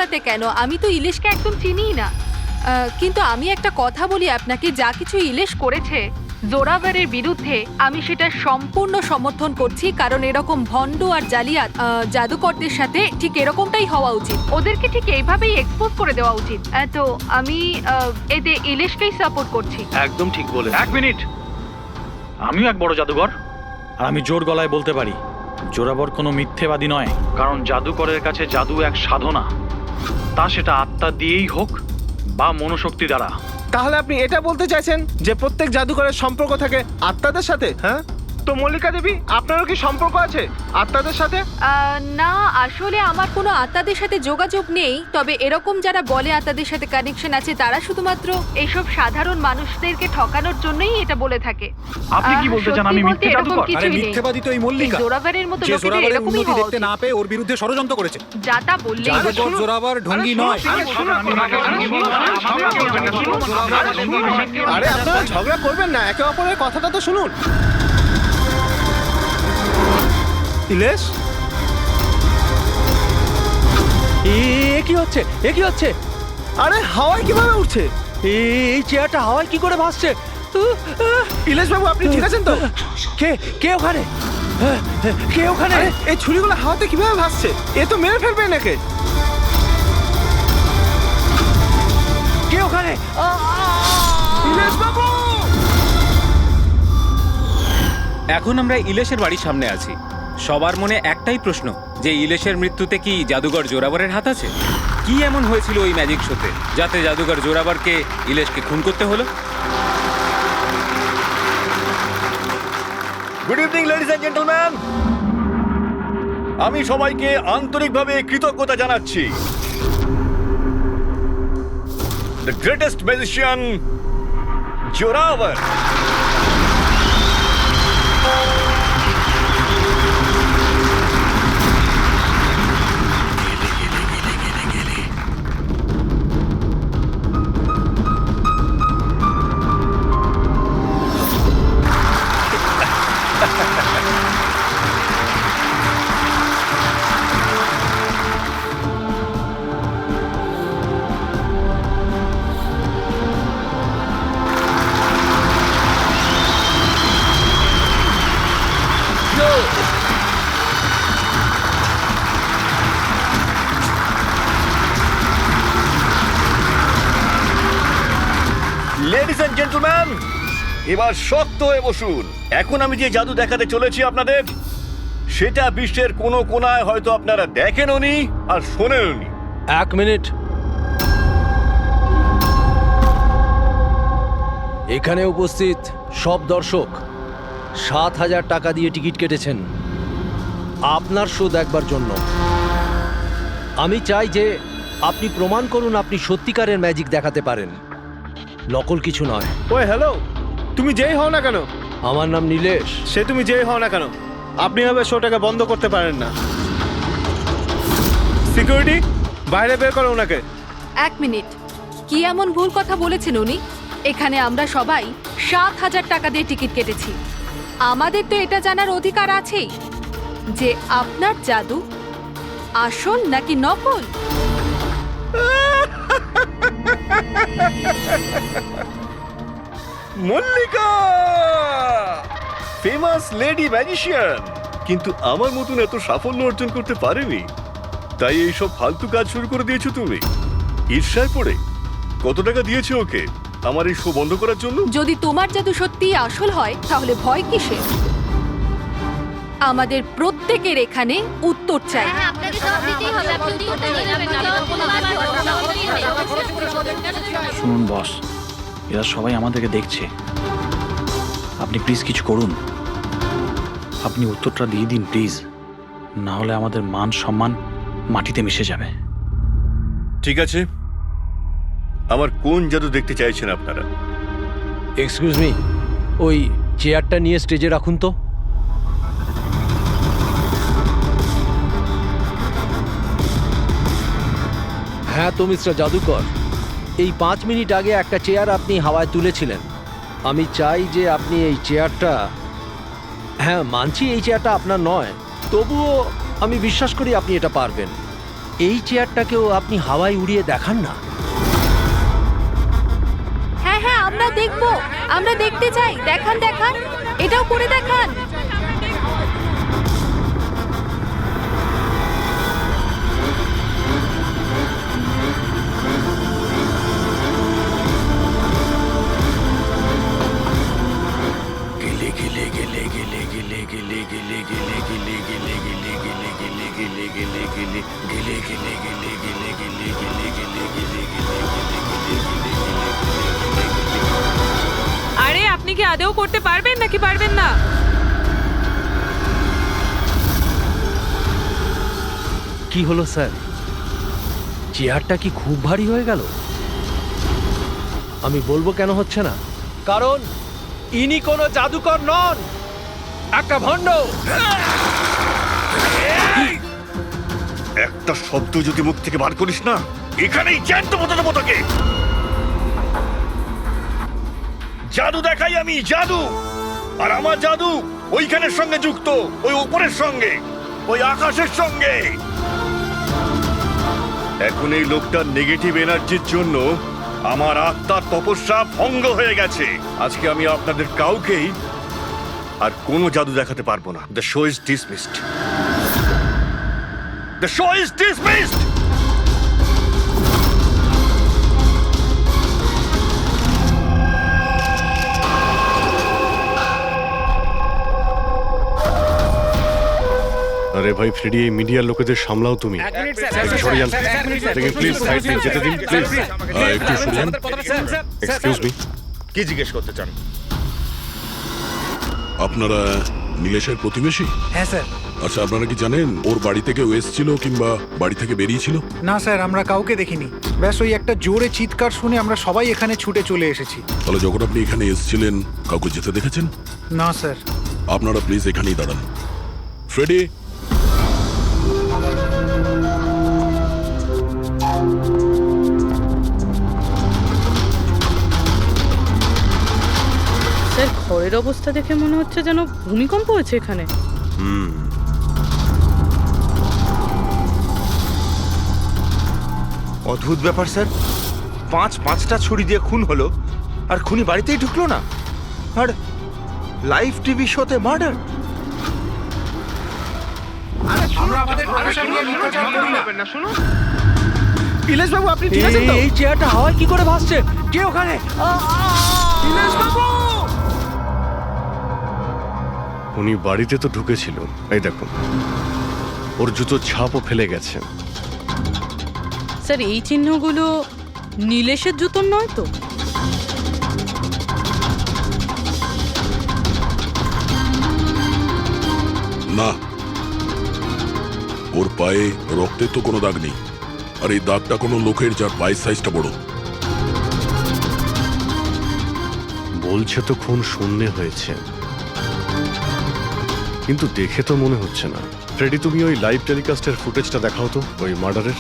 আত্মাতে কেন? আমি তো ইলিশকে একদম চিনিই না। কিন্তু আমি একটা কথা বলি আপনাকে, যা কিছু ইলিশ করেছে জোরাভারের বিরুদ্ধে, আমি সেটা সম্পূর্ণ সমর্থন করছি। কারণ এরকম ভণ্ড আর জালিয়াত জাদুকরদের সাথে ঠিক এরকমটাই হওয়া উচিত। ওদেরকে ঠিক এইভাবেই এক্সপোজ করে দেওয়া উচিত। তো আমি এতে ইলিশকেই সাপোর্ট করছি। একদম ঠিক বলে। এক মিনিট, আমিও এক বড় জাদুকর, আর আমি জোর গলায় বলতে পারি জোরাবর কোনো মিথ্যেবাদী নয়। কারণ জাদুকরের কাছে জাদু এক সাধনা, তা সেটা আত্মা দিয়েই হোক বা মনোশক্তি দ্বারা। তাহলে আপনি এটা বলতে চাইছেন যে প্রত্যেক জাদুকরের সম্পর্ক থাকে আত্মাদের সাথে? হ্যাঁ, তো মল্লিকা দেবী, আপনারও কি সম্পর্ক আছে আত্মাদের সাথে? না, আসলে আমার কোনো আত্মাদের সাথে যোগাযোগ নেই। তবে এরকম যারা বলে আত্মাদের সাথে কানেকশন আছে, তারা শুধুমাত্র এইসব সাধারণ মানুষদেরকে ঠকানোর জন্যই এটা বলে থাকে। আপনি কি বলতে চান আমি মিথ্যে জাদুকর? আরে মিথ্যেবাদী তো এই মল্লিকা, জোরাভারের মতো যে লোকেদের জোরাবারের এরকমই উন্নতি হওয়া দেখতে উচিত। না পেয়ে ওর বিরুদ্ধে ষড়যন্ত্র করেছে। যা তা বললেই জাদুকর জোরাবার ঢঙ্গি নয়। আরে আপনারা ঝগড়া করবেন না, একে অপরের কথাটা তো শুনুন। ইলেশ, কি হচ্ছে? কি হচ্ছে? আরে হাওয়ায় কিভাবে উঠছে? এই চেয়ারটা হাওয়ায় কি করে ভাসছে? ইলেশ বাবু, আপনি ঠিক আছেন তো? কে ওখানে? কে ওখানে? আরে এই ছুরিগুলো হাওয়াতে কিভাবে ভাসছে? এ তো মেরে ফেলবে নাকি? কে ওখানে? ইলেশ বাবু! এখন আমরা ইলেশের বাড়ির সামনে আছি। সবার মনে একটাই প্রশ্ন, যে ইলেশের মৃত্যুতে কি জাদুকর জোরাবারের হাত আছে? কি এমন হয়েছিল ওই ম্যাজিক শোতে যাতে জাদুকর জোরাবারকে ইলেশকে খুন করতে হলো? Good evening ladies and gentleman, আমি সবাইকে আন্তরিকভাবে কৃতজ্ঞতা জানাচ্ছি। The greatest magician Zorawar ladies and gentleman, এবার শক্ত হয়ে বসুন। এখন আমি যে জাদু দেখাতে চলেছি আপনাদের, সেটা বিশ্বের কোনো কোনায় হয়তো আপনারা দেখেনওনি আর শোনেনওনি। এক মিনিট। এখানে উপস্থিত সব দর্শক ৭,০০০ টাকা দিয়ে টিকিট কেটেছেন আপনার শো দেখবার জন্য। আমি চাই যে আপনি প্রমাণ করুন আপনি সত্যিকারের ম্যাজিক দেখাতে পারেন, নকল কিছু নয়। ওই হ্যালো, তুমি যেই হও না কেন, আমার নাম নীলেশ। সে তুমি যেই হও না কেন, আপনি হবে শোটাকে বন্ধ করতে পারেন না। সিকিউরিটি, বাইরে বের করো ওনাকে। এক মিনিট, কি এমন ভুল কথা বলেছেন উনি? এখানে আমরা সবাই ৭,০০০ টাকা দিয়ে টিকিট কেটেছি। আমাদের তো এটা জানার অধিকার আছেই যে আপনার জাদু আসল নাকি নকল। মল্লিকা, ফেমাস লেডি ম্যাজিশিয়ান, কিন্তু আমার মতন এত সাফল্য অর্জন করতে পারেনি, তাই এইসব ফালতু কাজ শুরু করে দিয়েছো তুমি। ঈর্ষায় পড়ে কত টাকা দিয়েছো ওকে আমার এই শো বন্ধ করার জন্য? যদি তোমার জাদু সত্যিই আসল হয়, তাহলে ভয় কিসের? আমাদের প্রত্যেকের এখানে উত্তর চাই। শুনুন বস, এরা সবাই আমাদেরকে দেখছে। আপনি প্লিজ কিছু করুন, আপনি উত্তরটা দিয়ে দিন প্লিজ, না হলে আমাদের মান সম্মান মাটিতে মিশে যাবে। ঠিক আছে, আমার কোন জাদু দেখতে চাইছেন আপনারা? এক্সকিউজ মি, ওই চেয়ারটা নিয়ে স্টেজে রাখুন তো। হ্যাঁ তো মিস্টার জাদুকর, এই ৫ মিনিট আগে একটা চেয়ার আপনি হাওয়ায় তুলেছিলেন। আমি চাই যে আপনি এই চেয়ারটা, হ্যাঁ মানছি এই চেয়ারটা আপনার নয়, তবুও আমি বিশ্বাস করি আপনি এটা পারবেন। এই চেয়ারটাকেও আপনি হাওয়ায় উড়িয়ে দেখান না। হ্যাঁ হ্যাঁ, আমরা দেখব, আমরা দেখতে চাই। দেখান দেখান, এটাও করে দেখান। আরে আপনি কি আদৌ করতে পারবেন নাকি পারবেন না? কি হলো স্যার, চেয়ারটা কি খুব ভারী হয়ে গেল? আমি বলবো কেন হচ্ছে না, কারণ ইনি কোনো জাদুকর নন, একটা ভণ্ড। একটা শব্দ যদি মুখ থেকে বার করিস না, এখানেই জ্যান্ত মতো দেবো তোকে। জাদু দেখাই আমি, জাদু। আর আমার জাদু ওইখানের সঙ্গে যুক্ত, ওই উপরের সঙ্গে, ওই আকাশের সঙ্গে। এখন এই লোকটার নেগেটিভ এনার্জির জন্য আমার আত্মার তপস্যা ভঙ্গ হয়ে গেছে। আজকে আমি আপনাদের কাউকেই আর কোনো জাদু দেখাতে পারবো না। The show is dismissed. The show is dismissed. আরে ভাই ফ্রেডি, এই মিডিয়ার লোকেদের সামলাও তুমি। সরে যান প্লিজ, সাইড দিন, যেতে দিন প্লিজ। একটু সরে যান। এক্সকিউজ মি, কি জিজ্ঞেস করতে চান? আপনারা নীলেশের প্রতিবেশী? হ্যাঁ স্যার। আচ্ছা, আপনারা কি জানেন ওর বাড়ি থেকে ও এসেছিল কিংবা বাড়ি থেকে বেরিয়েছিল? না স্যার, আমরা কাউকে দেখিনি। ব্যাস ওই একটা জোরে চিৎকার শুনে আমরা সবাই এখানে ছুটে চলে এসেছি। তাহলে যখন আপনি এখানে এসেছিলেন কাউকে যেতে দেখেছেন? না স্যার। আপনারা প্লিজ এখানেই দাঁড়ান। ফ্রেডি, স্যার, ঘরের অবস্থা দেখে মনে হচ্ছে যেন ভূমিকম্প হয়েছে এখানে। অদ্ভুত ব্যাপার স্যার, পাঁচটা ছুরি দিয়ে খুন হলো আর খুনি বাড়িতেই ঢুকলো না, আর লাইভ টিভি শোতে মার্ডার। ইলেশ বাবু, আপনি ঠিক আছেন তো? এই চেয়ারটা হাওয়ায় কি করে ভাসছে? কে ওখানে? উনি বাড়িতে তো ঢুকেছিল, এই দেখুন ওর জুতোর ছাপও ফেলে গেছে। স্যার, এই চিহ্নগুলো নীলেশের জুতোর নয় তো? না, ওর পায়ে রক্তের তো কোনো দাগ নেই। আর এই দাগটা কোনো লোকের যার পায়ের সাইজটা বড়। বলছে তো খুন শূন্যে হয়েছে, কিন্তু দেখে তো মনে হচ্ছে না। ফ্রেডি, তুমি ওই লাইভ টেলিকাস্টের ফুটেজটা দেখাও তো, ওই মার্ডারের।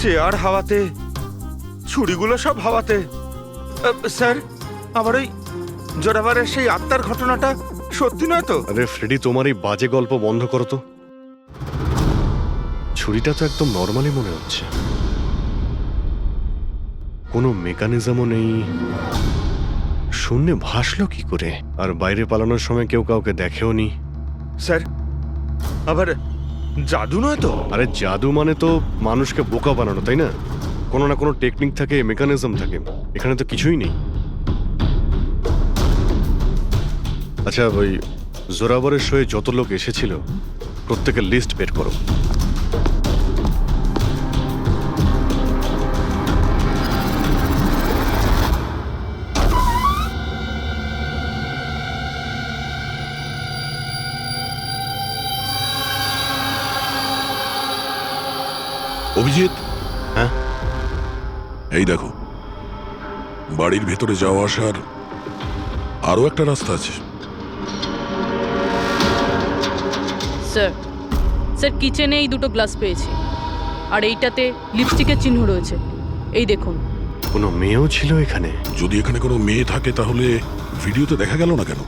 চেয়ার হাওয়াতে, ছুরিগুলো সব হাওয়াতে। স্যার, আবার ওই জোরাবারের সেই আত্মার ঘটনাটা সত্যি নয় তো? আরে ফ্রেডি, তোমার এই বাজে গল্প বন্ধ করো তো। ছুরিটা তো একদম নর্মালি মনে হচ্ছে, কোনো মেকানিজমও নেই। শূন্যে ভাসলো কি করে? আর বাইরে পালানোর সময় কেউ কাউকে দেখেও নি। স্যার, আবার জাদু নয় তো? আরে জাদু মানে তো মানুষকে বোকা বানানো, তাই না? কোনো না কোনো টেকনিক থাকে, মেকানিজম থাকে। এখানে তো কিছুই নেই। আচ্ছা, ওই জোরাবরের শোয়ে যত লোক এসেছিল প্রত্যেকের লিস্ট বের করো। অভিজিৎ, হ্যাঁ? এই দেখো, বাড়ির ভেতরে যাওয়া আসার আরো একটা রাস্তা আছে। স্যার, স্যার, কিচেনে এই দুটো গ্লাস পেয়েছি, আর এইটাতে লিপস্টিকের চিহ্ন রয়েছে। এই দেখুন। কোনো মেয়েও ছিল এখানে? যদি এখানে কোনো মেয়ে থাকে তাহলে ভিডিওতে দেখা গেল না কেন?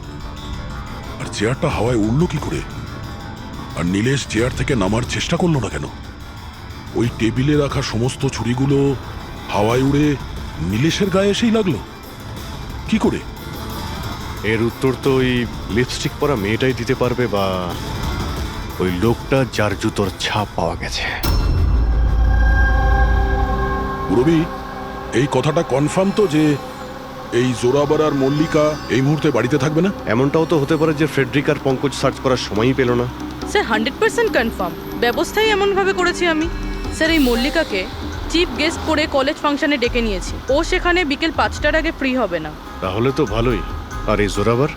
আর চেয়ারটা হাওয়ায় উড়লো কি করে? আর নীলেশ চেয়ার থেকে নামার চেষ্টা করলো না কেন? ওই টেবিলে রাখা সমস্ত ছুরিগুলো হাওয়ায় উড়ে নীলেশের গায়ে এসেই লাগলো কি করে? এর উত্তর তো ওই লিপস্টিক পরা মেয়েটাই দিতে পারবে, বা ওই লোকটা যার জুতোর ছাপ পাওয়া গেছে। রবি, এই কথাটা কনফার্ম তো যে এই জোরাবার আর মল্লিকা এই মুহূর্তে বাড়িতে থাকবে না? এমনটাও তো হতে পারে যে ফ্রেডরিক আর পঙ্কজ সার্চ করার সময়ই পেল না। Sir 100% confirm. ব্যবস্থাই এমনভাবে করেছি আমি। স্যার এই মল্লিকাকে চিফ গেস্ট করে কলেজ ফাংশনে ডেকে নিয়েছি। ও সেখানে বিকেল 5টার আগে ফ্রি হবে না। তাহলে তো ভালোই। আর এই জোরাবার?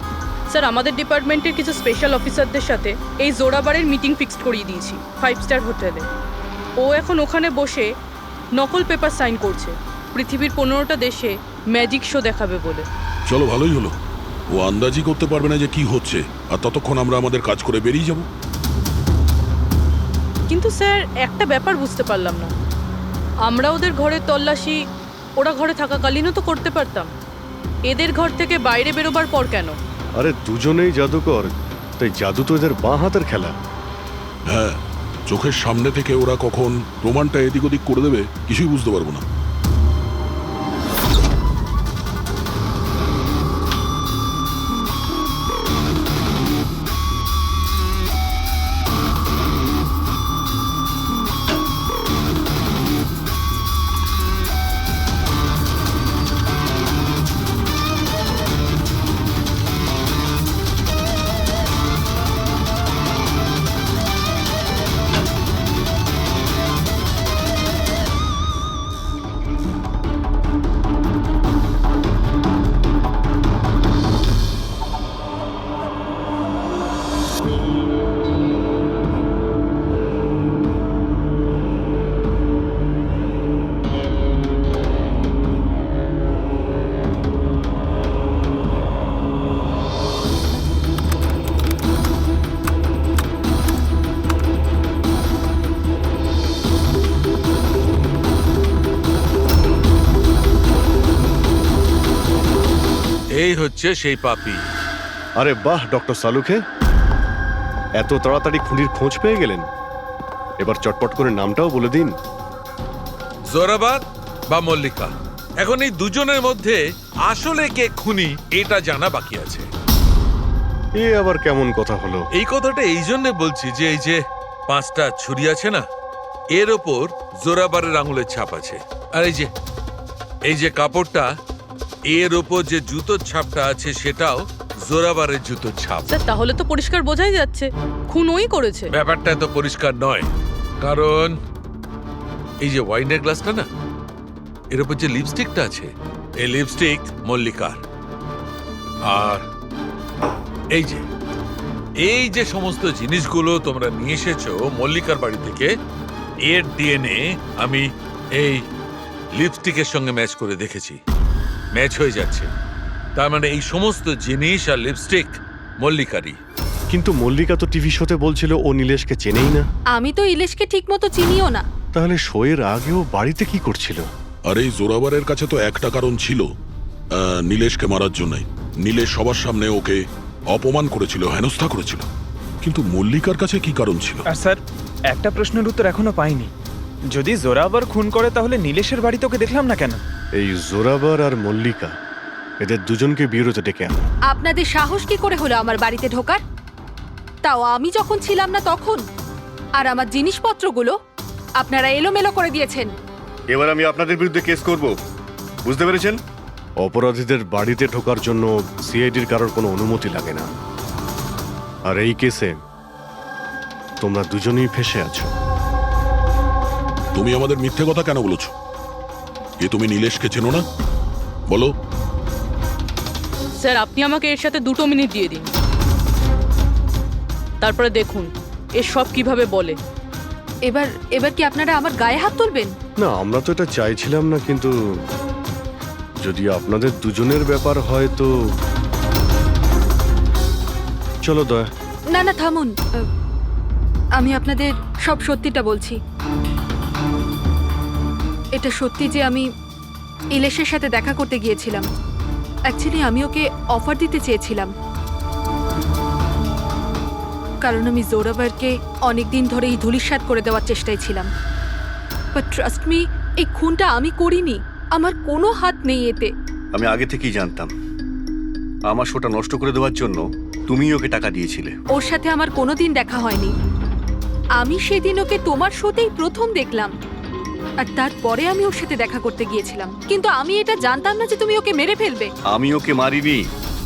স্যার আমাদের ডিপার্টমেন্টের কিছু স্পেশাল অফিসারদের সাথে এই জোরাবারের মিটিং ফিক্সড করিয়ে দিয়েছি 5 স্টার হোটেলে। ও এখন ওখানে বসে নকল পেপার সাইন করছে পৃথিবীর 15টা দেশে ম্যাজিক শো দেখাবে বলে। চলো, ভালোই হলো। ও আন্দাজি করতে পারবে না যে কি হচ্ছে, আর ততক্ষণ আমরা আমাদের কাজ করে বেরিয়ে যাব। কিন্তু স্যার একটা ব্যাপার বুঝতে পারলাম না, আমরা ওদের ঘরের তল্লাশি ওরা ঘরে থাকাকালীনও তো করতে পারতাম। এদের ঘর থেকে বাইরে বেরোবার পর কেন? আরে দুজনেই জাদুকর, তাই জাদু তো এদের বাঁ হাতের খেলা। হ্যাঁ, চোখের সামনে থেকে ওরা কখন প্রমাণটা এদিক ওদিক করে দেবে কিছুই বুঝতে পারবো না। এই হচ্ছে সেই পাপি। আরে বাহ ডক্টর সালুখে, এত তাড়াতাড়ি খুনির খোঁজ পেয়ে গেলেন। এবার চটপট করে নামটাও বলে দিন। জোরাবার বা মল্লিকা, এখন এই দুজনের মধ্যে আসলে কে খুনি এটা জানা বাকি আছে। এ আবার কেমন কথা হলো? এই কথাটা এই জন্য বলছি যে এই যে 5টা ছুরি আছে না, এর ওপর জোরাবারের আঙুলের ছাপ আছে। আর এই যে কাপড়টা, এর ওপর যে জুতোর ছাপটা আছে সেটাও জোরাবারের জুতোর ছাপ। স্যার তাহলে তো পরিষ্কার বোঝাই যাচ্ছে খুন ওই করেছে। ব্যাপারটা তো পরিষ্কার নয়, কারণ এই যে ওয়াইনের গ্লাসটা না, এর উপর যে লিপস্টিকটা আছে, এই লিপস্টিক মল্লিকার। আর এই যে সমস্ত জিনিসগুলো তোমরা নিয়ে এসেছো মল্লিকার বাড়ি থেকে, এর ডিএনএ আমি এই লিপস্টিকের সঙ্গে ম্যাচ করে দেখেছি, ম্যাচ হয়ে যাচ্ছে। তার মানে এই সমস্ত জিনিস আর লিপস্টিক মল্লিকারই। কিন্তু মল্লিকা তো টিভি শোতে বলছিল ও নীলেশকে চেনেই না। আমি তো ইলিশকে ঠিক মতো চিনিও না। তাহলে শোয়ের আগেও বাড়িতে কি করছিল? আর এই জোরাবারের কাছে তো একটা কারণ ছিল, নীলেশকে মারার জন্যই। নীলেশ সবার সামনে ওকে অপমান করেছিল, হেনস্থা করেছিল। কিন্তু মল্লিকার কাছে কি কারণ ছিল? আর স্যার, একটা প্রশ্নের উত্তর এখনো পাইনি। যদি জোরাবার খুন করে তাহলে নীলেশের বাড়ি তোকে দেখলাম না কেন? এই জোরাবার আর মল্লিকা, এদের দুজনকে বিরোধে ডেকে আনো। আপনাদের সাহস কি করে হলো আমার বাড়িতে ঢোকার? তাও আমি যখন ছিলাম না তখন। আর আমার জিনিসপত্রগুলো আপনারা এলোমেলো করে দিয়েছেন। এবার আমি আপনাদের বিরুদ্ধে কেস করব, বুঝতে পেরেছেন? অপরাধীদের বাড়িতে ঢোকার জন্য সিআইডির কারোর কোনো অনুমতি লাগে না। আর এই কেসে তোমরা দুজনেই ফেঁসে আছো। তুমি আমাদের মিথ্যে কথা কেন বলেছো? এ তুমি নীলেশকে চেনো না? বলো। স্যার আপনি আমাকে এর সাথে 2 মিনিট দিয়ে দিন, তারপরে দেখুন এর সব কিভাবে বলে। এবার কি আপনারা আমার গায়ে হাত তুলবেন? না, আমরা তো এটা চাইছিলাম না, কিন্তু যদি আপনাদের দুজনের ব্যাপার হয় তো চলো দয়া। না থামুন, আমি আপনাদের সব সত্যিটা বলছি। এটা সত্যি যে আমি ইলেশের সাথে দেখা করতে গিয়েছিলাম। অ্যাকচুয়ালি আমি ওকে অফার দিতে চেয়েছিলাম, কারণ আমি জোরাভারকে অনেকদিন ধরে এই ধূলিসাৎ করে দেওয়ার চেষ্টায় ছিলাম। বাট ট্রাস্ট মি, এই খুনটা আমি করিনি, আমার কোনো হাত নেই এতে। আমি আগে থেকেই জানতাম আমার শোটা নষ্ট করে দেওয়ার জন্য তুমিই ওকে টাকা দিয়েছিলে। ওর সাথে আমার কোনোদিন দেখা হয়নি। আমি সেদিন ওকে তোমার শোতেই প্রথম দেখলাম, আর তারপরে আমি ওর সাথে দেখা করতে গিয়েছিলাম। কিন্তু আমি এটা জানতাম না যে তুমি ওকে মেরে ফেলবে। আমি ওকে মারিনি।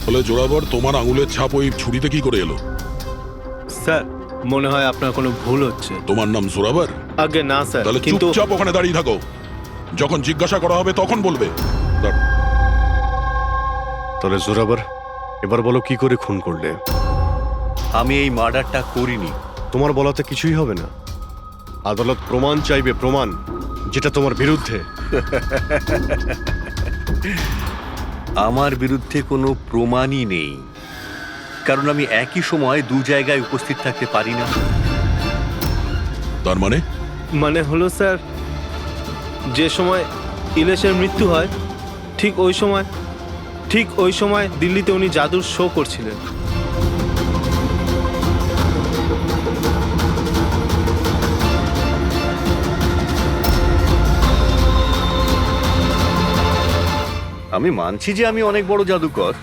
বলে জোরাবর তোমার আঙুলের ছাপ ওই ছুরিতে কি করে এলো? স্যার, মনে হয় আপনার কোনো ভুল হচ্ছে। তোমার নাম জোরাবর? আগে না স্যার, তাহলে কিন্তু চুপচাপ ওখানে দাঁড়িয়ে থাকো, যখন জিজ্ঞাসা করা হবে তখন বলবে। তাহলে জোরাবার, এবার বলো কি করে খুন করলে? আমি এই মার্ডারটা করিনি। তোমার বলাতে কিছুই হবে না, আদালত প্রমাণ চাইবে, প্রমাণ যেটা তোমার বিরুদ্ধে। আমার বিরুদ্ধে কোনো প্রমাণই নেই, কারণ আমি একই সময় দু জায়গায় উপস্থিত থাকতে পারি না। তার মানে? মানে হলো স্যার, যে সময় ইলেশের মৃত্যু হয় ঠিক ওই সময় দিল্লিতে উনি জাদুর শো করছিলেন। আমি মানছি যে আমি অনেক বড় জাদুকর,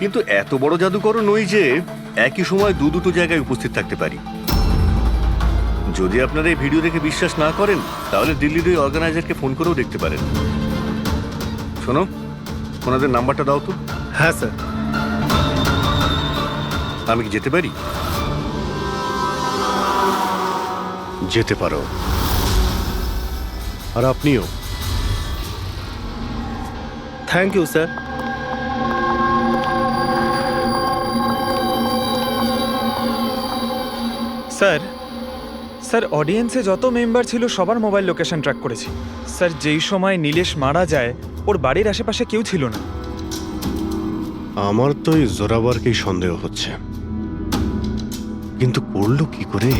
কিন্তু এত বড় জাদুকরও নই যে একই সময় দুটো জায়গায় উপস্থিত থাকতে পারি। যদি আপনারা এই ভিডিও দেখে বিশ্বাস না করেন, তাহলে দিল্লির ওই অর্গানাইজারকে ফোন করেও দেখতে পারেন। শোনো, ওনাদের নাম্বারটা দাও তো। হ্যাঁ স্যার। আমি কি যেতে পারি? যেতে পারো, আর আপনিও। Thank you sir. স্যার অডিয়েন্সে যত মেম্বার ছিল সবার মোবাইল লোকেশন ট্র্যাক করেছি। স্যার, যেই সময় নীলেশ মারা যায় ওর বাড়ির আশেপাশে কেউ ছিল না। আমার তো এই জোরাবারকেই সন্দেহ হচ্ছে, কিন্তু করলো কি করে?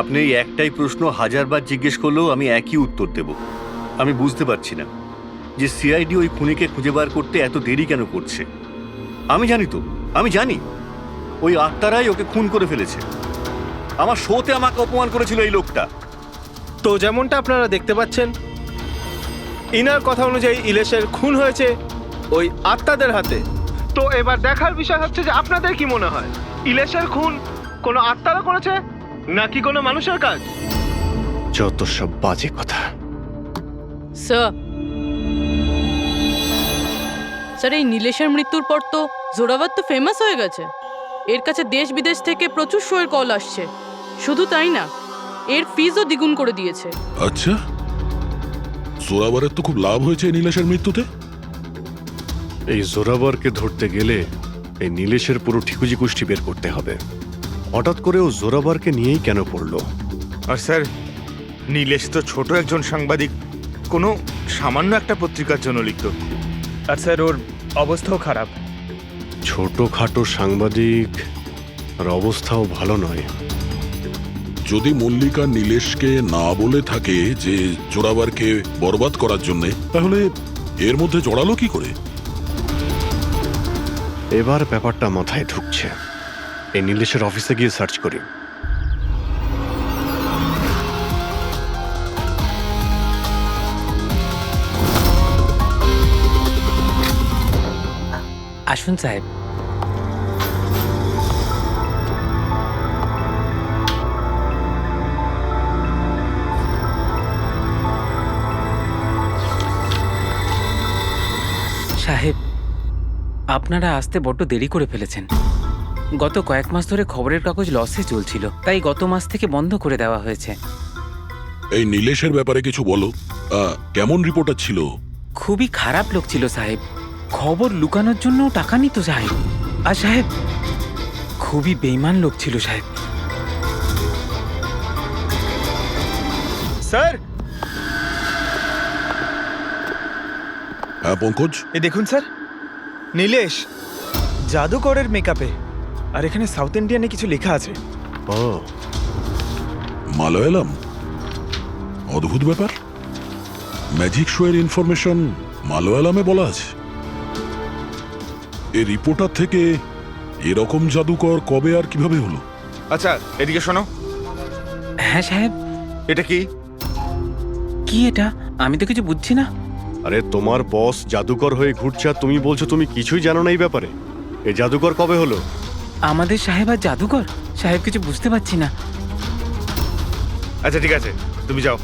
আপনি এই একটাই প্রশ্ন হাজারবার জিজ্ঞেস করলেও আমি একই উত্তর দেব। আমি বুঝতে পারছি না যে সিআইডি ওই খুনিকে খুঁজে বার করতে এত দেরি কেন করছে। আমি জানি ওই আত্মারাই ওকে খুন করে ফেলেছে। আমার শোতে আমাকে অপমান করেছিল এই লোকটা। তো যেমনটা আপনারা দেখতে পাচ্ছেন, ইনার কথা অনুযায়ী ইলেশের খুন হয়েছে ওই আত্মাদের হাতে। তো এবার দেখার বিষয় হচ্ছে যে আপনাদের কি মনে হয়, ইলেশের খুন কোনো আত্মারা করেছে নাকি কোনো মানুষের কাজ? যত সব বাজে কথা। স্যার, এই নীলেশের মৃত্যুর পর তো জোরাভার তো ফেমাস হয়ে গেছে। এর কাছে দেশ বিদেশ থেকে প্রচুর শোয়ের কল আসছে। শুধু তাই না, এর ফিজও দ্বিগুণ করে দিয়েছে। আচ্ছা, জোরাবরের তো খুব লাভ হয়েছে এই নীলেশের মৃত্যুতে। এই জোরাবারকে ধরতে গেলে এই নীলেশের পুরো ঠিকুজি কুষ্টি বের করতে হবে। হঠাৎ করে ও জোরাবারকে নিয়েই কেন পড়লো? আর স্যার, নীলেশ তো ছোট একজন সাংবাদিক, কোনো সামান্য একটা পত্রিকার জন্য লিখত। আর স্যার, ওর অবস্থাও খারাপ। ছোটখাটো সাংবাদিক, আর অবস্থাও ভালো নয়। যদি মল্লিকা নীলেশকে না বলে থাকে যে জোরাবারকে বরবাদ করার জন্যে, তাহলে এর মধ্যে জড়ালো কি করে? এবার ব্যাপারটা মাথায় ঢুকছে। এই নীলেশের অফিসে গিয়ে সার্চ করি। আসুন সাহেব। সাহেব, আপনারা আসতে বড্ড দেরি করে ফেলেছেন। গত কয়েক মাস ধরে খবরের কাগজ লসে চলছিল, তাই গত মাস থেকে বন্ধ করে দেওয়া হয়েছে। এই নীলেশের ব্যাপারে কিছু বলো। কেমন রিপোর্টার ছিল? খুবই খারাপ লোক ছিল সাহেব। খবর লুকানোর জন্য টাকা নিত সাহেব। আর সাহেব, খুবই বেইমান লোক ছিল সাহেব। স্যার, হ্যাঁ পঙ্কজ, এই দেখুন স্যার, নীলেশ জাদুকরের মেকআপে, আর এখানে সাউথ ইন্ডিয়ানে কিছু লেখা আছে। ও, মালয়ালাম। অদ্ভুত ব্যাপার। ম্যাজিক শো এর ইনফরমেশন মালয়ালামে বলা আছে। এই রিপোর্টার থেকে এরকম জাদুকর কবে আর কিভাবে হলো? আচ্ছা এদিকে শোনো। হ্যাঁ সাহেব। এটা কি? কি এটা? আমি তো কিছু বুঝছি না। আরে তোমার বস জাদুকর হয়ে ঘুরছে আর তুমি বলছো তুমি কিছুই জানো না এই ব্যাপারে। এই জাদুকর কবে হলো? আমাদের সাহেব আর জাদুকর? সাহেব কিছু বুঝতে পারছি না। আচ্ছা ঠিক আছে, তুমি যাও।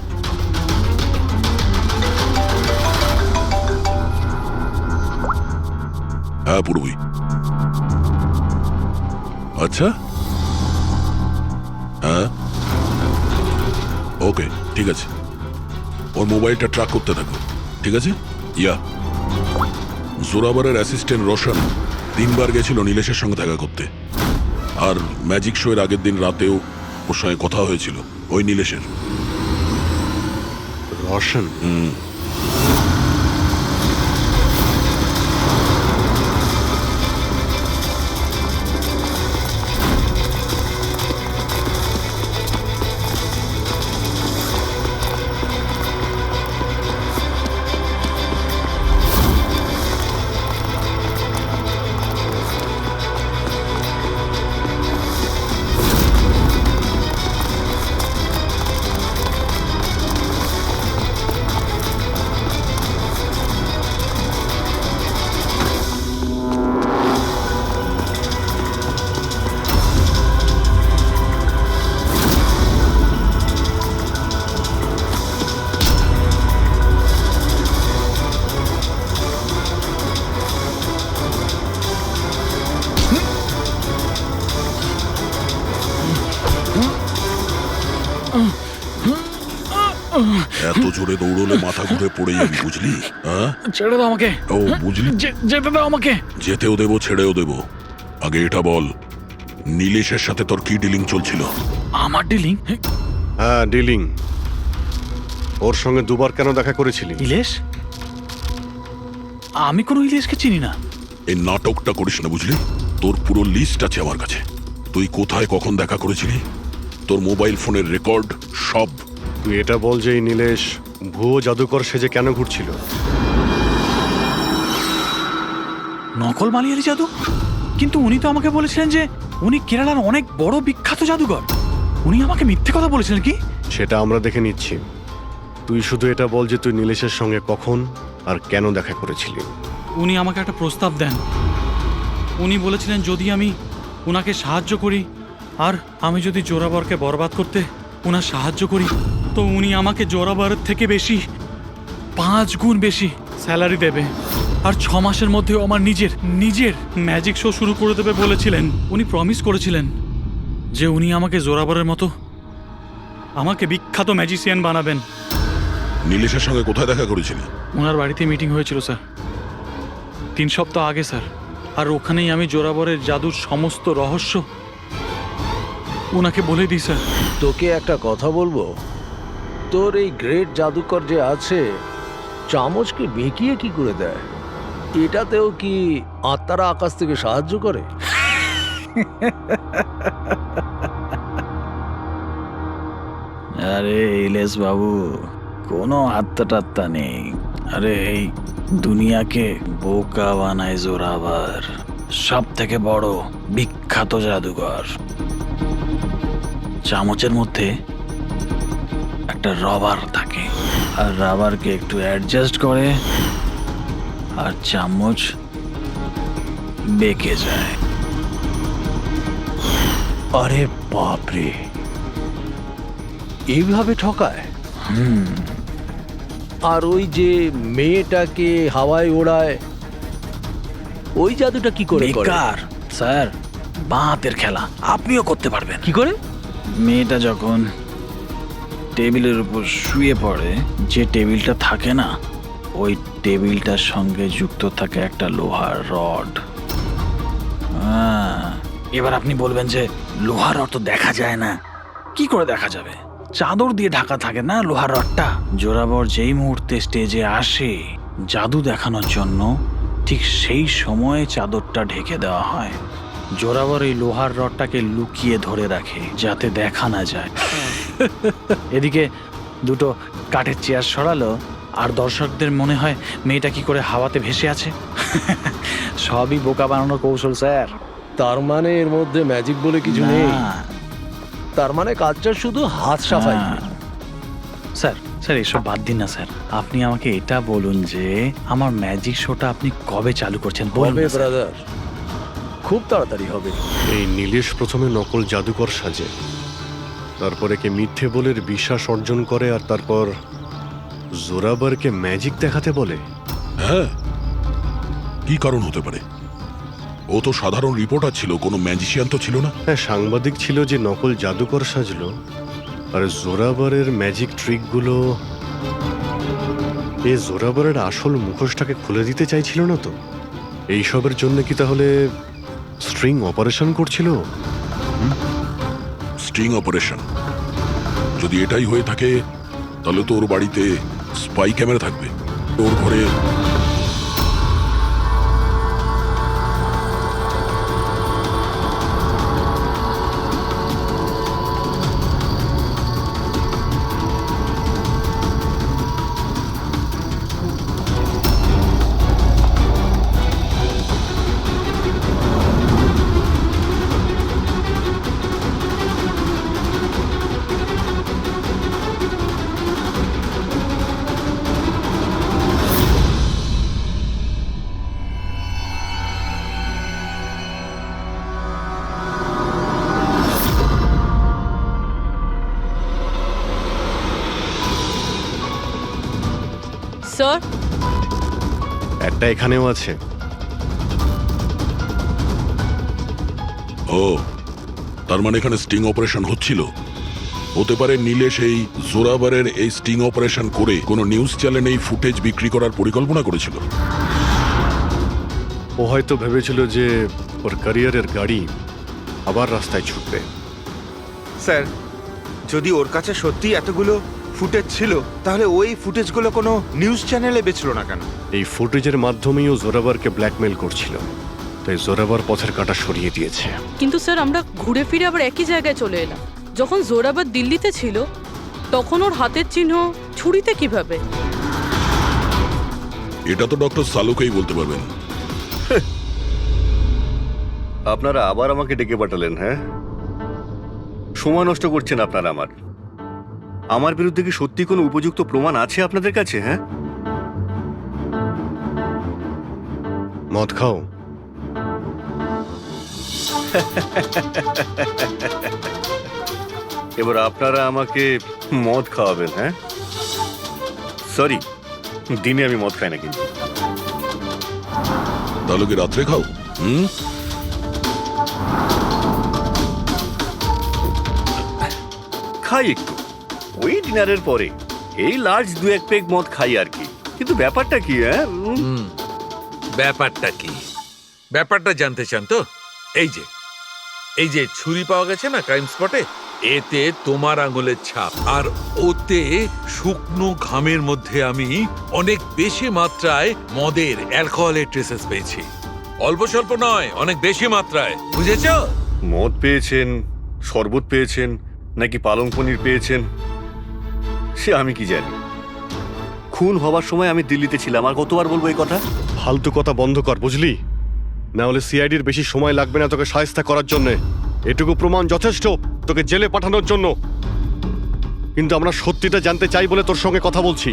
হ্যাঁ পূর্বী। আচ্ছা হ্যাঁ ওকে ঠিক আছে, ওর মোবাইলটা ট্র্যাক করতে থাকো। ঠিক আছে। ইয়া জোরাবারের অ্যাসিস্ট্যান্ট রোশন 3 বার গেছিল নীলেশের সঙ্গে দেখা করতে, আর ম্যাজিক শো এর আগের দিন রাতেও ওর সঙ্গে কথা হয়েছিল ওই নীলেশের। রোশন? এত জোরে দৌড়লে মাথা ঘুরে পড়ে যাবি, বুঝলি? হ্যাঁ ছেড়ে দাও আমাকে। ও বুঝলি, যেতে দাও আমাকে। যেতেও দেবো ছেড়েও দেবো। আগে এটা বল, নীলেশের সাথে তোর কি ডিলিং চলছিল? আমার ডিলিং? হ্যাঁ ডিলিং। ওর সঙ্গে 2 বার কেন দেখা করেছিলি? ইলেশ? আমি কোনো ইলেশকে চিনি না। এই নাটকটা করিস না, বুঝলি? তোর পুরো লিস্ট আছে আমার কাছে। তুই কোথায় কখন দেখা করেছিলি, তোর মোবাইল ফোনের রেকর্ড সব। তুই এটা বল যে এই নীলেশ ভুয়ো জাদুকর সেজে কেন ঘুরছিল? নকল মালিয়ালি জাদু? কিন্তু উনি তো আমাকে বলেছিলেন যে উনি কেরালার অনেক বড় বিখ্যাত জাদুকর। উনি আমাকে মিথ্যে কথা বলেছিলেন কি? সেটা আমরা দেখে নিচ্ছি। তুই শুধু এটা বল যে তুই নীলেশের সঙ্গে কখন আর কেন দেখা করেছিলি। উনি আমাকে একটা প্রস্তাব দেন। উনি বলেছিলেন যদি আমি ওনাকে সাহায্য করি আর আমি যদি জোরাবরকে বরবাদ করতে ওনার সাহায্য করি, তো উনি আমাকে জোরাবরের থেকে বেশি 5 গুণ বেশি স্যালারি দেবে, আর 6 মাসের মধ্যে আমার নিজের ম্যাজিক শো শুরু করে দেবে বলেছিলেন। উনি প্রমিস করেছিলেন যে উনি আমাকে জোরাবরের মতো আমাকে বিখ্যাত ম্যাজিশিয়ান বানাবেন। নীলেশের সঙ্গে কোথায় দেখা করেছিলি? ওনার বাড়িতে মিটিং হয়েছিল স্যার, 3 সপ্তাহ আগে স্যার। আর ওখানেই আমি জোরাবরের জাদুর সমস্ত রহস্য ওনাকে বলে দিই স্যার। তোকে একটা কথা বলবো, তোর এই গ্রেট জাদুকর যে আছে চামচকে বেঁকিয়ে কি করে দেয়? এটাতেও কি আত্মারা আকাশ থেকে সাহায্য করে? আরে ইলেশ বাবু, কোনো আত্মা টাত্তা নেই। আরে এই দুনিয়াকে বোকা বানায় জোরাবার, সব থেকে বড় বিখ্যাত জাদুকর। চামচের মধ্যে একটা রবার থাকে, আর রাবারকে একটু অ্যাডজাস্ট করে আর চামচ বেঁকে যায়। আরে বাপরে, এইভাবে ঠকায়? আর ওই যে মেয়েটাকে হাওয়ায় ওড়ায়, ওই জাদুটা কি করে করে? বেকার স্যার, বাঁতের খেলা। আপনিও করতে পারবেন। কি করে? মেয়েটা যখন টেবিলের উপর শুয়ে পড়ে, যে টেবিলটা থাকে না, ওই টেবিলটার সঙ্গে যুক্ত থাকে একটা লোহার রড। এবার আপনি বলবেন যে লোহার রড তো দেখা যায় না। কি করে দেখা যাবে? চাদর দিয়ে ঢাকা থাকে না লোহার রডটা। জোরাবর যেই মুহূর্তে স্টেজে আসে জাদু দেখানোর জন্য, ঠিক সেই সময়ে চাদরটা ঢেকে দেওয়া হয়। জোরাবর এই লোহার রডটাকে লুকিয়ে ধরে রাখে যাতে দেখা না যায়। এদিকে 2টো কাঠের চেয়ার সরালো, আর দর্শকদের মনে হয় মেয়েটা কি করে হাওয়াতে ভেসে আছে। সবই বোকা বানানোর কৌশল স্যার। তার মানে এর মধ্যে ম্যাজিক বলে কিছু নেই। না। তার মানে কাজটা শুধু হাত সাফাই। স্যার স্যার এসব বাদ দিন না স্যার, আপনি আমাকে এটা বলুন যে আমার ম্যাজিক শোটা আপনি কবে চালু করছেন বলুন হবে না, স্যার। ব্রাদার, খুব তাড়াতাড়ি হবে। এই নীলেশ প্রথমে নকল জাদুকর সাজে, তারপরে কে মিথ্যে বলের বিশ্বাস অর্জন করে, আর তারপর জোরাবারকে ম্যাজিক দেখাতে বলে। হ্যাঁ, কি কারণ হতে পারে? ও তো সাধারণ রিপোর্টার ছিল, কোনো ম্যাজিশিয়ান তো ছিল না। হ্যাঁ, সাংবাদিক ছিল যে নকল জাদুকর সাজলো, আর জোরাবারের ম্যাজিক ট্রিকগুলো এ জোরাবারের আসল মুখোশটাকে খুলে দিতে চাইছিল না তো? এইসবের জন্য কি তাহলে স্ট্রিং অপারেশন করছিল? স্ট্রিং অপারেশন যদি এটাই হয়ে থাকে, তাহলে তো ওর বাড়িতে স্পাই ক্যামেরা থাকবে, ওর ঘরে। স্যার, একটা এখানেও আছে। ও, তার মানে এখানে স্টিং অপারেশন হচ্ছিল। হতে পারে নীলেশ এই জোরাবারের এই স্টিং অপারেশন করে কোনো নিউজ চ্যানেলে এই ফুটেজ বিক্রি করার পরিকল্পনা করেছিল। ও হয়তো ভেবেছিল যে ওর ক্যারিয়ারের গাড়ি আবার রাস্তায় ছুটবে। স্যার, যদি ওর কাছে সত্যি এতগুলো ফুটেজ ছিল, তাহলে ওই ফুটেজগুলো কোনো নিউজ চ্যানেলে বেচলো না কেন? এই ফুটেজের মাধ্যমেই ও জোরাবারকে ব্ল্যাকমেল করছিল, তাই জোরাবার পথের কাঁটা সরিয়ে দিয়েছে। কিন্তু স্যার আমরা ঘুরে ফিরে আবার একই জায়গায় চলে এলাম। যখন জোরাবার দিল্লিতে ছিল তখন ওর হাতের চিহ্ন ছুরিতে কিভাবে? এটা তো ডক্টর সালুকেই বলতে পারবেন। আপনারা আবার আমাকে ডেকে পাঠালেন? হ্যাঁ, সময় নষ্ট করছেন আপনারা। আমার বিরুদ্ধে কি সত্যি কোনো উপযুক্ত প্রমাণ আছে আপনাদের কাছে? হ্যাঁ, মদ খাও। এবার আপনারা আমাকে মদ খাওয়াবেন? হ্যাঁ, সরি, দিনে আমি মদ খাই না। কিন্তু তাহলে কি রাত্রে খাও? খাই একটু, ওই ডিনারের পরে এই লার্জ 2-1 পেগ মদ খাই আর কি। কিন্তু ব্যাপারটা কি? হ্যাঁ, ব্যাপারটা কি? ব্যাপারটা জানতে চান তো? এই যে ছুরি পাওয়া গেছে না ক্রাইম স্পটে, এতে তোমার আঙুলের ছাপ, আর ওতে শুকনো ঘামের মধ্যে আমি অনেক বেশি মাত্রায় মদের, অ্যালকোহলের ট্রেসেস পেয়েছি। অল্প স্বল্প নয়, অনেক বেশি মাত্রায়, বুঝেছো? মদ পেয়েছেন, শরবত পেয়েছেন, নাকি পালং পনির পেয়েছেন সে আমি কি জানি। খুন হবার সময় আমি দিল্লিতে ছিলাম। আর কতবার বলবো এই কথা? ফালতু কথা বন্ধ কর, বুঝলি? না হলে সিআইডির বেশি সময় লাগবে না তোকে শায়েস্তা করার জন্য। এটুকু প্রমাণ যথেষ্ট তোকে জেলে পাঠানোর জন্য। কিন্তু আমরা সত্যিটা জানতে চাই বলে তোর সঙ্গে কথা বলছি।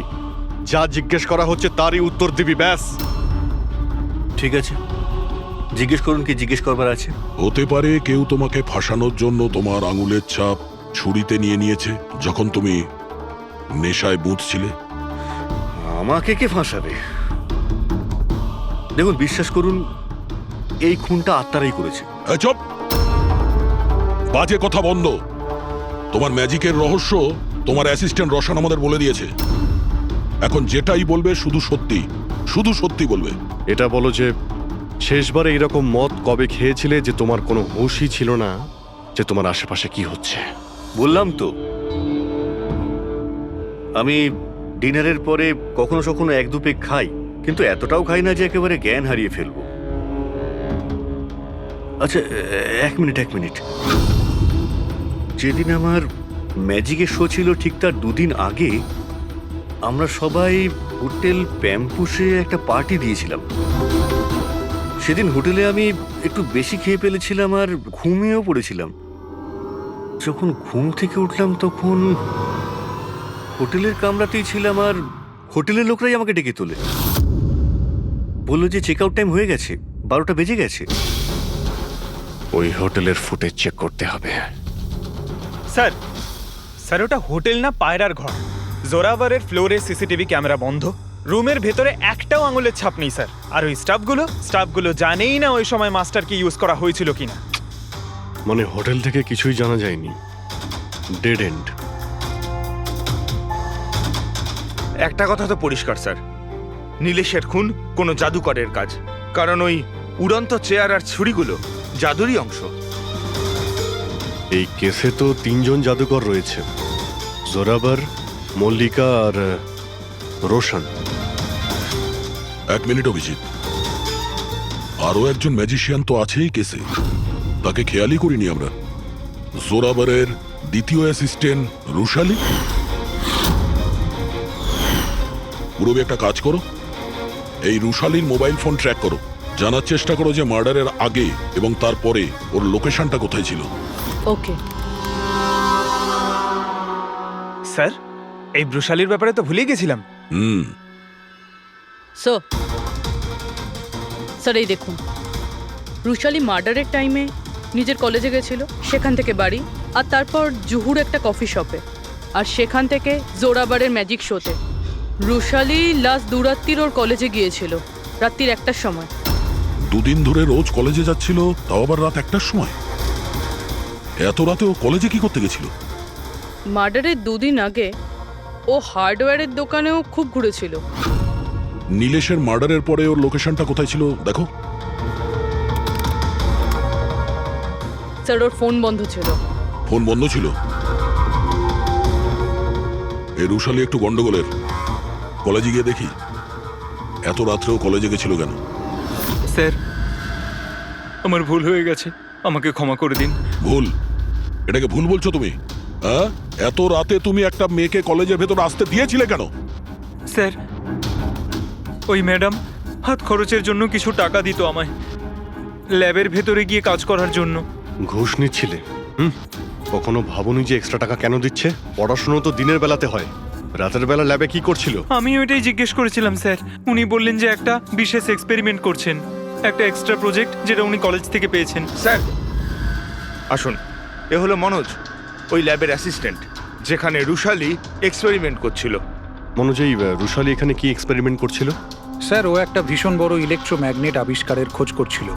যা জিজ্ঞেস করা হচ্ছে তারই উত্তর দিবি, ব্যাস। ঠিক আছে, জিজ্ঞেস করুন, কি জিজ্ঞেস করবার আছে। হতে পারে কেউ তোমাকে ফাঁসানোর জন্য তোমার আঙুলের ছাপ ছুরিতে নিয়ে নিয়েছে যখন তুমি নেশায় বুঝছিলে। আমাকে কে ফাঁসাবে? দেখুন, বিশ্বাস করুন, এই খুনটা আত্মারাই করেছে। চুপ, বাজে কথা বন্ধ। তোমার ম্যাজিকের রহস্য তোমার অ্যাসিস্ট্যান্ট রশন আমাদের বলে দিয়েছে। এখন যেটাই বলবে শুধু সত্যি বলবে। এটা বলো যে শেষবার এইরকম মদ কবে খেয়েছিলে যে তোমার কোনো হুঁশই ছিল না যে তোমার আশেপাশে কি হচ্ছে? বললাম তো, আমি ডিনারের পরে কখনো কখনো 1-2 পেগ খাই, কিন্তু এতটাও খাই না যে একেবারে জ্ঞান হারিয়ে ফেলবো। আচ্ছা, এক মিনিট। যেদিন আমার ম্যাজিকের শো ছিল ঠিক তার 2 দিন আগে আমরা সবাই হোটেল প্যাম্পুসে একটা পার্টি দিয়েছিলাম। সেদিন হোটেলে আমি একটু বেশি খেয়ে ফেলেছিলাম আর ঘুমিয়েও পড়েছিলাম। যখন ঘুম থেকে উঠলাম তখন হোটেলের কামরাতেই ছিলাম আর হোটেলের লোকরাই আমাকে ডেকে তোলে। বললো যে চেক আউট টাইম হয়ে গেছে, 12টা বেজে গেছে। ওই হোটেলের ফুটেজ চেক করতে হবে। স্যার স্যার ওটা হোটেল না পায়রার ঘর। জোরাভারের ফ্লোরে সিসিটিভি ক্যামেরা বন্ধ, রুমের ভেতরে একটাও আঙুলের ছাপ নেই স্যার। আর ওই স্টাফগুলো জানেই না ওই সময় মাস্টারকে ইউজ করা হয়েছিল কিনা। মানে হোটেল থেকে কিছুই জানা যায়নি, ডেড এন্ড। একটা কথা তো পরিষ্কার স্যার, নীলেশের খুন কোনো জাদুকরের কাজ, কারণ ওই উড়ন্ত চেয়ার আর ছুরিগুলো জাদুরই অংশ। এই কেসে তো 3 জন জাদুকর রয়েছে, জোরাবার, মল্লিকা আর রোশন। 1 মিনিট অভিজিৎ, আরো একজন ম্যাজিশিয়ান তো আছেই কেসে, তাকে খেয়ালই করিনি আমরা। জোরাবারের দ্বিতীয় অ্যাসিস্ট্যান্ট রুশালি। পুরবি একটা কাজ করো, এই রুশালির মোবাইল ফোন ট্র্যাক করো, জানার চেষ্টা করো যে মার্ডারের আগে এবং তারপরে ওর লোকেশনটা কোথায় ছিল। ওকে স্যার এই ব্রুশালির ব্যাপারে তো ভুলেই গেছিলাম। স্যার এই দেখুন, রুশালি মার্ডারের টাইমে নিজের কলেজে গেছিল, সেখান থেকে বাড়ি, আর তারপর জুহুর একটা কফি শপে, আর সেখান থেকে জোরাবারের ম্যাজিক শোতে। রুশালি লাস্ট দুরাত্রির ওর কলেজে গিয়েছিল, রাত্রির 1টার সময়। 2 দিন ধরে রোজ কলেজে যাচ্ছিল, তাও আবার রাত 1টার সময়। এত রাতে ও কলেজে কি করতে গেছিল? মার্ডারের 2 দিন আগে ও হার্ডওয়্যারের দোকানেও খুব ঘুরেছিল। নীলেশের মার্ডারের পরে ওর লোকেশনটা কোথায় ছিল দেখো। স্যার ওর ফোন বন্ধ ছিল। ফোন বন্ধ ছিল? এই রুশালি একটু গন্ডগোলের, কলেজে গিয়ে দেখি। এত রাত্রেও কলেজে গেছিল কেন? স্যার আমার ভুল হয়ে গেছে, আমাকে ক্ষমা করে দিন। ভুল? এটাকে ভুল বলছো তুমি? হ্যাঁ, এত রাতে তুমি একটা মেয়েকে কলেজের ভেতর আসতে দিয়েছিলে কেন? স্যার ওই ম্যাডাম হাত খরচের জন্য কিছু টাকা দিত আমায়, ল্যাবের ভেতরে গিয়ে কাজ করার জন্য। ঘুষ নিচ্ছিলে? কখনো ভাবনি যে এক্সট্রা টাকা কেন দিচ্ছে? পড়াশুনো তো দিনের বেলাতে হয়, রাতের বেলা ল্যাবে কি করছিল? আমি ওইটাই জিজ্ঞেস করেছিলাম স্যার। উনি বললেন যে একটা বিশেষ এক্সপেরিমেন্ট করছেন, একটা এক্সট্রা প্রজেক্ট যেটা উনি কলেজ থেকে পেয়েছেন। স্যার আসুন, এ হলো মনোজ, ওই ল্যাবের অ্যাসিস্ট্যান্ট, যেখানে রুশালি এক্সপেরিমেন্ট করছিল। মনোজ, এই রুশালি এখানে কি এক্সপেরিমেন্ট করছিল? স্যার ও একটা ভীষণ বড় ইলেকট্রোম্যাগনেট আবিষ্কারের খোঁজ করছিল।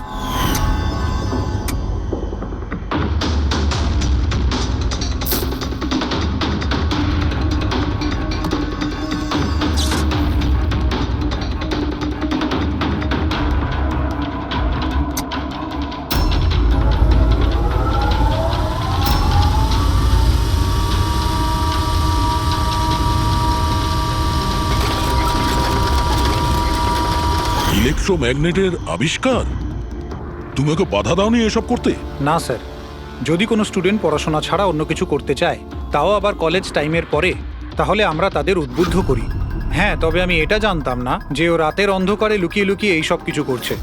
ইলেকট্রোম্যাগনেটের আবিষ্কার? তুমি ওকে বাধা দাওনি এসব করতে? না স্যার, যদি কোনো স্টুডেন্ট পড়াশোনা ছাড়া অন্য কিছু করতে চায়, তাও আবার কলেজ টাইমের পরে, তাহলে আমরা তাদের উদ্বুদ্ধ করি। হ্যাঁ, তবে আমি এটা জানতাম না যে ও রাতের অন্ধকারে লুকিয়ে লুকিয়ে এই সব কিছু করছে।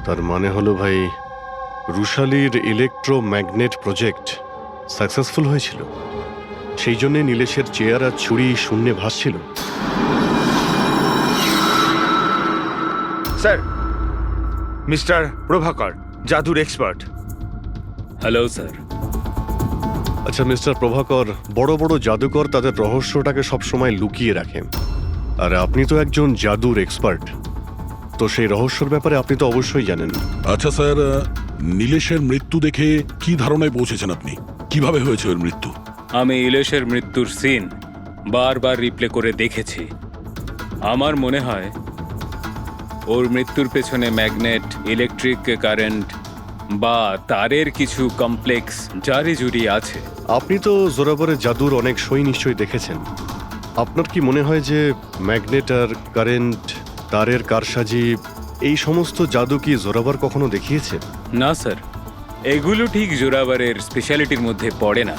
তার মানে হলো ভাই, রুশালির ইলেকট্রোম্যাগনেট প্রজেক্ট সাকসেসফুল হয়েছিল, সেই জন্যে নীলেশের চেয়ার আর ছুরি শূন্যে ভাসছিল। স্যার, মিস্টার প্রভাকর, জাদুর এক্সপার্ট। Hello sir. আচ্ছা মিস্টার প্রভাকর, বড় বড় জাদুকর তাদের রহস্যটাকে সবসময় লুকিয়ে রাখেন, আর আপনি তো একজন জাদুর এক্সপার্ট, তো সেই রহস্যর ব্যাপারে আপনি তো অবশ্যই জানেন। আচ্ছা স্যার, নীলেশের মৃত্যু দেখে কি ধারণায় পৌঁছেছেন আপনি? কিভাবে হয়েছে ওর মৃত্যু? আমি ইলেশের মৃত্যুর সিন বারবার রিপ্লে করে দেখেছি। আমার মনে হয় ওর মৃত্যুর পেছনে ম্যাগনেট, ইলেকট্রিক কারেন্ট বা তারের কিছু কমপ্লেক্স জারি জুরি আছে। আপনি তো জোরাবরের জাদুর অনেক সই নিশ্চয়ই দেখেছেন। আপনার কি মনে হয় যে ম্যাগনেট আর কারেন্ট, তারের কারসাজি, এই সমস্ত জাদু কি জোরাবর কখনো দেখিয়েছে? না স্যার, এগুলো ঠিক জোরাবারের স্পেশালিটির মধ্যে পড়ে না।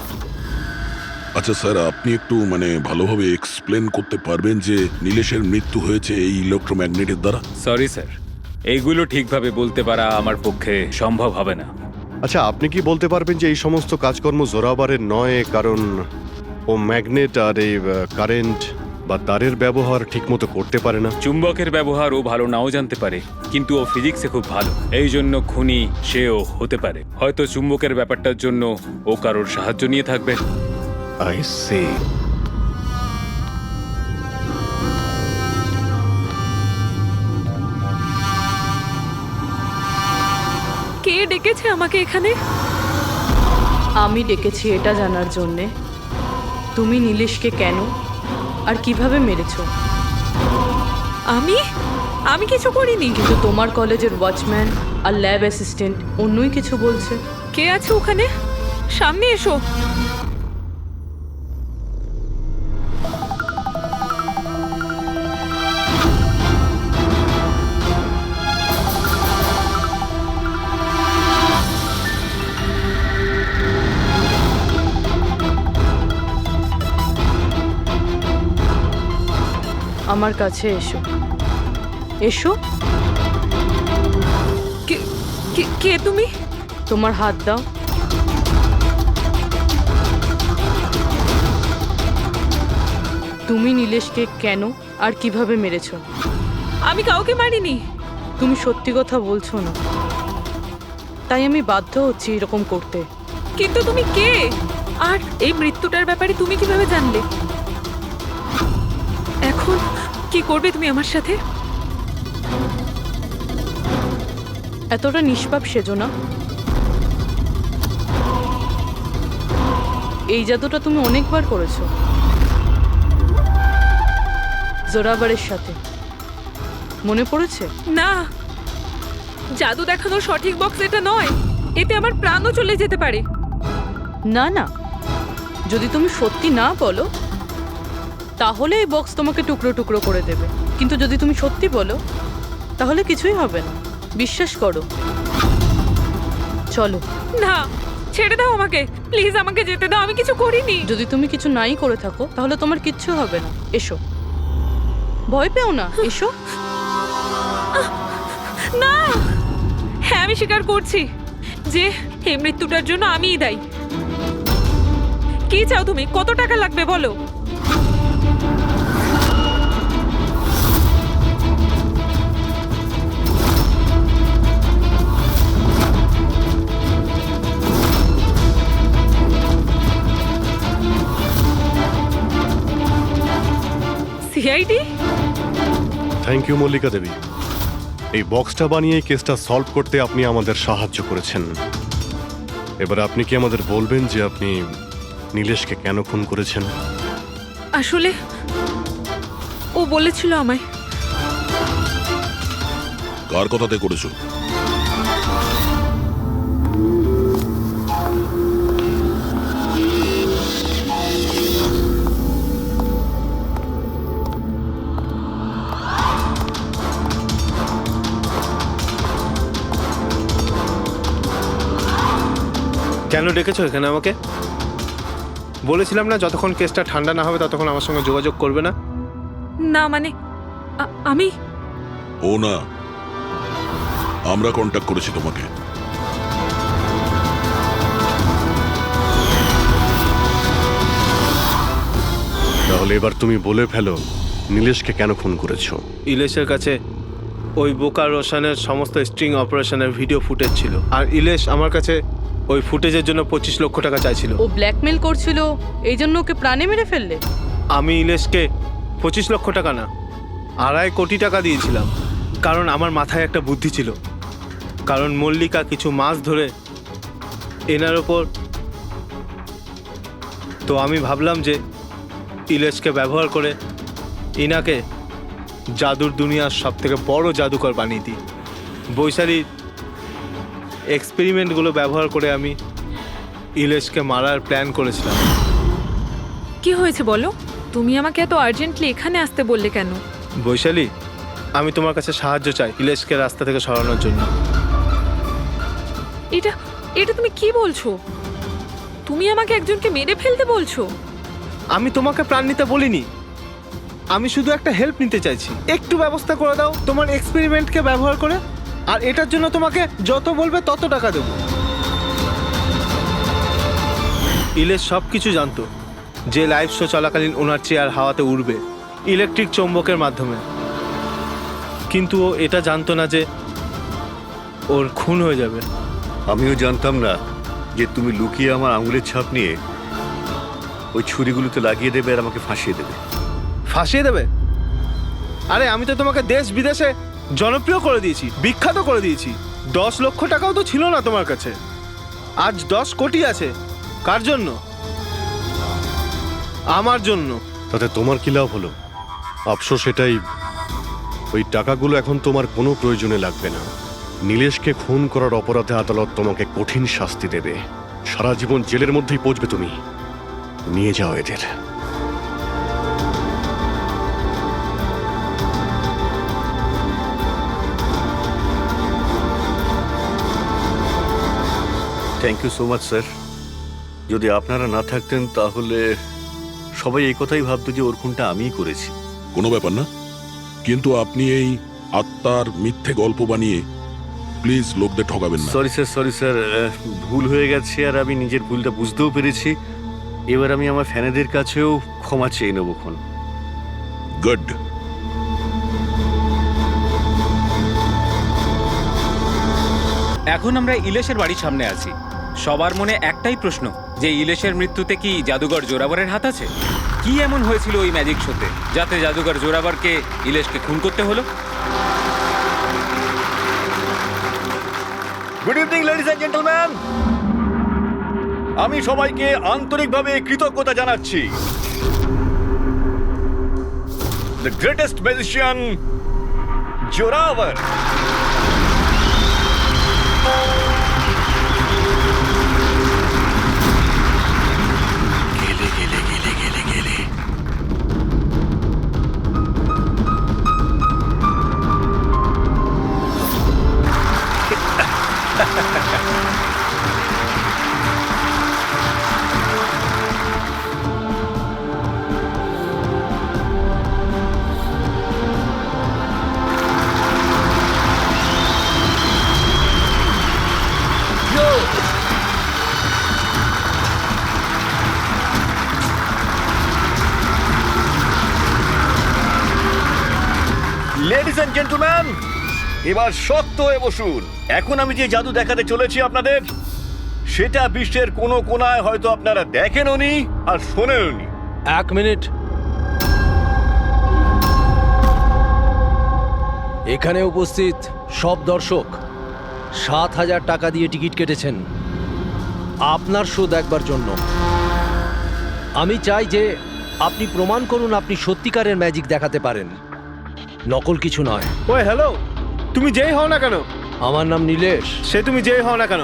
আচ্ছা স্যার, আপনি একটু ভালোভাবে এক্সপ্লেন করতে পারবেন যে নীলেশের মৃত্যু হয়েছে এই ইলেকট্রোম্যাগনেটের দ্বারা? সরি স্যার, এইগুলো ঠিকভাবে বলতে পারা আমার পক্ষে সম্ভব হবে না। আচ্ছা, আপনি কি বলতে পারবেন যে এই সমস্ত কাজকর্ম জোরাবারের নয়, কারণ ও ম্যাগনেট আর এই কারেন্ট বা তারের ব্যবহার ঠিকমতো করতে পারে না? চুম্বকের ব্যবহার ও ভালো নাও জানতে পারে, কিন্তু ও ফিজিক্সে খুব ভালো, এই জন্য খুনি সেও হতে পারে। হয়তো চুম্বকের ব্যাপারটার জন্য ও কারোর সাহায্য নিয়ে থাকবে। I C. কে ডেকেছে আমাকে এখানে? আমি ডেকেছি এটা জানার জন্যে তুমি নীলেশকে কেন আর কিভাবে মেরেছো। আমি কিছু করিনি। কিন্তু তোমার কলেজের ওয়াচম্যান আর ল্যাব অ্যাসিস্ট্যান্ট অন্যই কিছু বলছে। কে আছে ওখানে? সামনে এসো। আমার কাছে এসো। এসো। কে তুমি? তোমার হাত দাও। তুমি নীলেশকে কেন আর কিভাবে মেরেছো? আমি কাউকে মারিনি। তুমি সত্যি কথা বলছো না, তাই আমি বাধ্য হচ্ছি এরকম করতে। কিন্তু তুমি কে? আর এই মৃত্যুটার ব্যাপারে তুমি কিভাবে জানলে? এখন কি করবে তুমি আমার সাথে? এতটা নিষ্পাপ সেজো না। এই জাদুটা তুমি অনেকবার করেছো জোরাবারের সাথে, মনে পড়েছে? না, জাদু দেখানোর সঠিক বক্স এটা নয়। এতে আমার প্রাণও চলে যেতে পারে। না না, যদি তুমি সত্যি না বলো তাহলে এই বক্স তোমাকে টুকরো টুকরো করে দেবে, কিন্তু যদি তুমি সত্যি বলো তাহলে কিছুই হবে না। বিশ্বাস করো। চলো। না, ছেড়ে দাও আমাকে, প্লিজ আমাকে যেতে দাও। আমি কিছু করিনি। যদি তুমি কিছু নাই করে থাকো তাহলে তোমার কিচ্ছু হবে না। এসো, ভয় পেও না, এসো। না, হ্যাঁ আমি স্বীকার করছি যে এই মৃত্যুটার জন্য আমিই দায়ী। কি চাও তুমি? কত টাকা লাগবে বলো? সিআইডি? থ্যাংক ইউ মল্লিকা দেবী। এই বক্সটা বানিয়ে কেসটা সলভ করতে আপনি আমাদের সাহায্য করেছেন। এবার আপনি কি আমাদের বলবেন যে আপনি নীলেশকে কেন খুন করেছেন? আসলে ও বলেছিল আমায়। কার কথাতে করেছো? কেন ডেকেছো এখানে আমাকে? বলেছিলাম না যতক্ষণ কেসটা ঠান্ডা না হবে ততক্ষণ আমার সঙ্গে যোগাযোগ করবে না। না মানে আমি ও না, আমরা কন্ট্যাক্ট করেছি তোমাকে। তাহলে এবার তুমি বলে ফেলো নীলেশকে কেন খুন করেছো? ইলেশের কাছে ওই বোকা রোশনের সমস্ত স্ট্রিং অপারেশনের ভিডিও ফুটেজ ছিল, আর ইলেশ আমার কাছে ওই ফুটেজের জন্য 25 লক্ষ টাকা চাইছিল। ও ব্ল্যাকমেল করছিল, এই জন্য ওকে প্রাণে মেরে ফেললে? আমি ইলেশকে 25 লক্ষ টাকা না, 2.5 কোটি টাকা দিয়েছিলাম, কারণ আমার মাথায় একটা বুদ্ধি ছিল। কারণ মল্লিকা কিছু মাস ধরে এনার ওপর, তো আমি ভাবলাম যে ইলেশকে ব্যবহার করে ইনাকে জাদুর দুনিয়ার সব থেকে বড় জাদুকর বানিয়ে দিই। বৈশালীর এক্সপেরিমেন্টগুলো ব্যবহার করে আমি ইলেশকে মারার প্ল্যান করেছিলাম। কি হয়েছে বলো? তুমি আমাকে এত আর্জেন্টলি এখানে আসতে বললে কেন? বৈশালী, আমি তোমার কাছে সাহায্য চাই ইলেশকে রাস্তা থেকে সরানোর জন্য। এটা তুমি কি বলছো? তুমি আমাকে একজনকে মেরে ফেলতে বলছো? আমি তোমাকে প্রাণ নিতে বলিনি, আমি শুধু একটা হেল্প নিতে চাইছি। একটু ব্যবস্থা করে দাও তোমার এক্সপেরিমেন্টকে ব্যবহার করে, আর এটার জন্য তোমাকে যত বলবে তত টাকা দেবো। ইলেশ সব কিছু জানতো যে লাইভ শো চলাকালীন ওনার চেয়ার হাওয়াতে উড়বে ইলেকট্রিক চৌম্বকের মাধ্যমে, কিন্তু ও এটা জানতো না যে ওর খুন হয়ে যাবে। আমিও জানতাম না যে তুমি লুকিয়ে আমার আঙুলের ছাপ নিয়ে ওই ছুরিগুলোতে লাগিয়ে দেবে আর আমাকে ফাঁসিয়ে দেবে। ফাঁসিয়ে দেবে? আরে আমি তো তোমাকে দেশ বিদেশে জনপ্রিয় করে দিয়েছি, বিখ্যাত করে দিয়েছি। 10 লক্ষ টাকাও তো ছিল না তোমার কাছে, আজ 10 কোটি আছে। কার জন্য? আমার জন্য। তাতে তোমার কি লাভ হলো? আফসোস এটাই, ওই টাকাগুলো এখন তোমার কোনো প্রয়োজনে লাগবে না। নীলেশকে খুন করার অপরাধে আদালত তোমাকে কঠিন শাস্তি দেবে, সারা জীবন জেলের মধ্যেই পচবে তুমি। নিয়ে যাও এদের। Thank you so much sir. যদি আপনারা না থাকতেন তাহলে সবাই এই কথাই ভাবতো যে ওর খুনটা আমিই করেছি। কোনো ব্যাপার না, কিন্তু আপনি এই আত্মার মিথ্যে গল্প বানিয়ে প্লিজ লোকদের ঠকাবেন না। সরি স্যার, ভুল হয়ে গেছে আর আমি নিজের ভুলটা বুঝতেও পেরেছি। এবার আমি আমার ফ্যানেদের কাছেও ক্ষমা চেয়ে নেবো। খন গুড। এখন আমরা ইলেশের বাড়ির সামনে আছি। সবার মনে একটাই প্রশ্ন, যে ইলেশের মৃত্যুতে কি জাদুঘর জোরাবরের হাত আছে? কি এমন হয়েছিল ওই ম্যাজিক শোতে যাতে জাদুঘর জোরাবরকে ইলেশকে খুন করতে হলো? Good evening ladies and gentleman, আমি সবাইকে আন্তরিকভাবে কৃতজ্ঞতা জানাচ্ছি। The greatest magician Zorawar ladies and gentleman, এবার শক্ত হয়ে বসুন। এখন আমি যে জাদু দেখাতে চলেছি আপনাদের, সেটা বিশ্বের কোনো কোনায় হয়তো আপনারা দেখেনওনি আর শোনেনওনি। 1 মিনিট। এখানে উপস্থিত সব দর্শক 7,000 টাকা দিয়ে টিকিট কেটেছেন আপনার শো দেখবার জন্য। আমি চাই যে আপনি প্রমাণ করুন আপনি সত্যিকারের ম্যাজিক দেখাতে পারেন, নকল কিছু নয়। ওই হ্যালো, তুমি যেই হও না কেন, আমার নাম নীলেশ। সে তুমি যেই হও না কেন,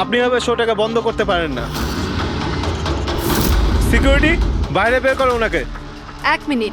আপনি হবে শোটাকে বন্ধ করতে পারেন না। সিকিউরিটি, বাইরে বের করো ওনাকে। 1 মিনিট।